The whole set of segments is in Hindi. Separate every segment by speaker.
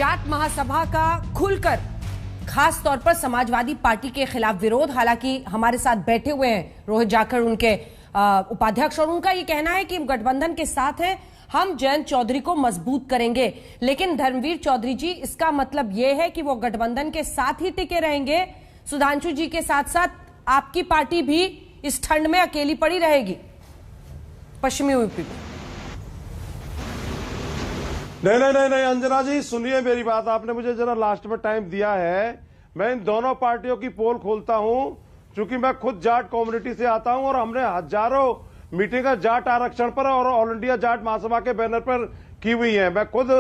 Speaker 1: जाट महासभा का खुलकर खास तौर पर समाजवादी पार्टी के खिलाफ विरोध। हालांकि हमारे साथ बैठे हुए हैं रोहित जाखड़, उनके उपाध्यक्ष, और उनका ये कहना है कि गठबंधन के साथ हैं, हम जयंत चौधरी को मजबूत करेंगे। लेकिन धर्मवीर चौधरी जी, इसका मतलब यह है कि वो गठबंधन के साथ ही टिके रहेंगे, सुधांशु जी के साथ साथ आपकी पार्टी भी इस ठंड में अकेली पड़ी रहेगी पश्चिमी यूपी में?
Speaker 2: नहीं अंजना जी, सुनिए मेरी बात। आपने मुझे जरा लास्ट में टाइम दिया है। मैं इन दोनों पार्टियों की पोल खोलता हूं, क्योंकि मैं खुद जाट कम्युनिटी से आता हूं और हमने हजारों मीटिंगें जाट आरक्षण पर और ऑल इंडिया जाट महासभा के बैनर पर की हुई हैं। मैं खुद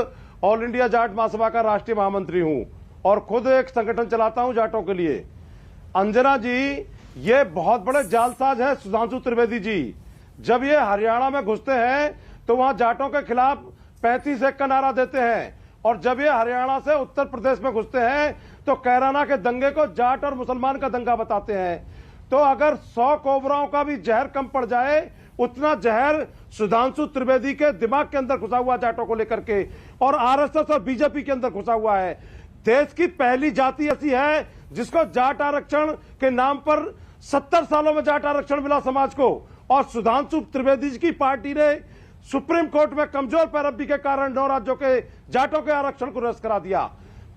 Speaker 2: ऑल इंडिया जाट महासभा का राष्ट्रीय महामंत्री हूं और खुद एक संगठन चलाता हूं जाटों के लिए। अंजना जी, ये बहुत बड़े जालसाज है सुधांशु त्रिवेदी जी। जब ये हरियाणा में घुसते हैं तो वहां जाटों के खिलाफ 35 का नारा देते हैं, और जब ये हरियाणा से उत्तर प्रदेश में घुसते हैं तो कैराना के दंगे को जाट और मुसलमान का दंगा बताते हैं। तो अगर 100 कोबराओं का भी जहर कम पड़ जाए, उतना जहर सुधांशु त्रिवेदी के दिमाग के अंदर घुसा हुआ जाटों को लेकर के, और आरएसएस और बीजेपी के अंदर घुसा हुआ है। देश की पहली जाति ऐसी है जिसको जाट आरक्षण के नाम पर 70 सालों में जाट आरक्षण मिला समाज को, और सुधांशु त्रिवेदी जी की पार्टी ने सुप्रीम कोर्ट में कमजोर पैरवी के कारण 9 राज्यों के जाटों के आरक्षण को रद्द करा दिया।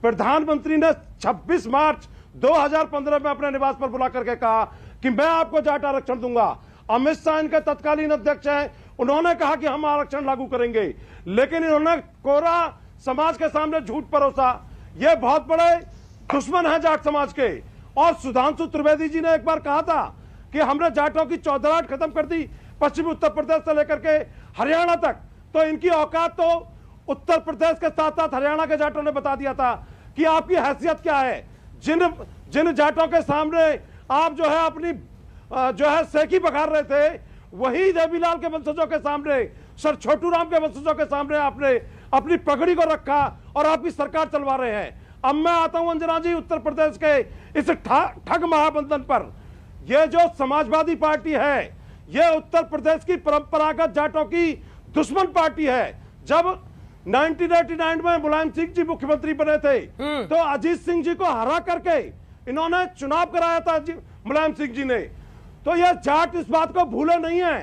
Speaker 2: प्रधानमंत्री ने 26 मार्च 2015 में अपने निवास पर बुला करके कहा कि मैं आपको जाट आरक्षण दूंगा। अमित शाह इनके तत्कालीन अध्यक्ष हैं, उन्होंने कहा कि हम आरक्षण लागू करेंगे, लेकिन इन्होंने कोरा समाज के सामने झूठ परोसा। ये बहुत बड़े दुश्मन है जाट समाज के। और सुधांशु त्रिवेदी जी ने एक बार कहा था कि हमने जाटों की चौधराहट खत्म कर दी, पश्चिमी उत्तर प्रदेश से लेकर के हरियाणा तक। तो इनकी औकात तो उत्तर प्रदेश के साथ साथ हरियाणा के जाटों ने बता दिया था कि आपकी हैसियत क्या है। जिन जाटों के सामने आप जो है अपनी सेकी बखार रहे थे, वही देवीलाल के वंशजों के सामने, सर छोटू राम के वंशजों के सामने आपने अपनी पगड़ी को रखा और आपकी सरकार चलवा रहे हैं। अब मैं आता हूं अंजना जी उत्तर प्रदेश के इस ठग महाबंधन पर। यह जो समाजवादी पार्टी है, यह उत्तर प्रदेश की परंपरागत जाटों की दुश्मन पार्टी है। जब 1989 में मुलायम सिंह जी मुख्यमंत्री बने थे तो अजीत सिंह जी को हरा करके इन्होंने चुनाव कराया था मुलायम सिंह जी ने। तो यह जाट इस बात को भूले नहीं है।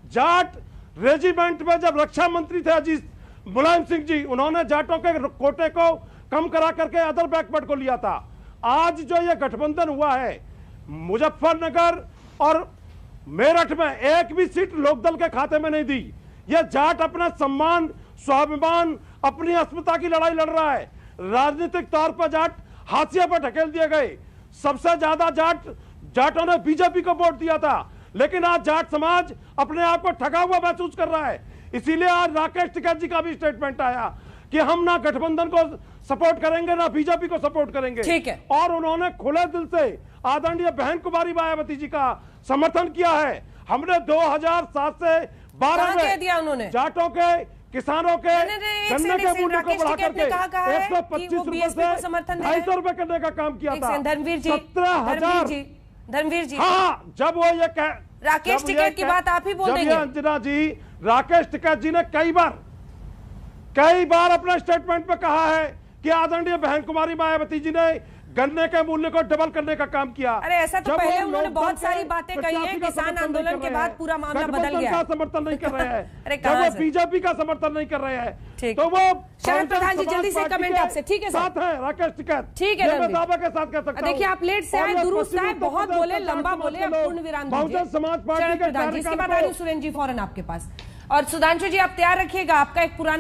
Speaker 2: जाट रेजिमेंट में जब रक्षा मंत्री थे अजीत मुलायम सिंह जी, उन्होंने जाटों के कोटे को कम करा करके अदर बैकवर्ड को लिया था। आज जो यह गठबंधन हुआ है, मुजफ्फरनगर और मेरठ में एक भी सीट लोकदल के खाते में नहीं दी। यह जाट अपना सम्मान, स्वाभिमान, अपनी अस्मिता की लड़ाई लड़ रहा है। राजनीतिक तौर पर जाट हाशिए पर ढकेल दिए गए। सबसे ज्यादा जाटों ने बीजेपी को वोट दिया था, लेकिन आज जाट समाज अपने आप को ठगा हुआ महसूस कर रहा है। इसीलिए आज राकेश टिकैत जी का भी स्टेटमेंट आया कि हम ना गठबंधन को सपोर्ट करेंगे ना बीजेपी को सपोर्ट करेंगे।
Speaker 1: ठीक है।
Speaker 2: और उन्होंने खुले दिल से आदरणीय बहन कुमारी मायावती जी का समर्थन किया है। हमने 2007 से 12 में जाटों के, किसानों के गन्ने के मूल्य को बढ़ा करके 125 रुपए से 250 रुपए करने का काम किया था।
Speaker 1: धर्मवीर जी,
Speaker 2: 17,000।
Speaker 1: धर्मवीर जी,
Speaker 2: हाँ, जब वो ये
Speaker 1: राकेश टिकैत की बात आप ही बोल देंगे।
Speaker 2: अंजना जी, राकेश टिकैत जी ने कई बार अपने स्टेटमेंट में कहा है कि आदरणीय बहन कुमारी मायावती जी ने गन्ने के मूल्य को डबल करने का काम किया।
Speaker 1: अरे ऐसा तो पहले उन्होंने बहुत सारी बातें कही है। किसान आंदोलन के बाद पूरा मामला बदल गया।
Speaker 2: समर्थन नहीं कर रहे हैं, बीजेपी का समर्थन नहीं कर रहे हैं, तो वो
Speaker 1: शरद प्रधान जी जल्दी से कमेंट आपसे। ठीक है,
Speaker 2: साथ है राकेश टिकैत।
Speaker 1: ठीक है,
Speaker 2: मैं दावा के साथ कह सकता हूं।
Speaker 1: देखिए, आप लेट से आए, दुरुस्त आए, बहुत बोले, लंबा बोले, पूर्ण विराम दीजिए।
Speaker 2: बहुजन समाज पार्टी के
Speaker 1: इसके बाद आ रही सुरेंद्र जी फौरन आपके पास। और सुधांशु जी, आप तैयार रखिएगा, आपका एक पुराना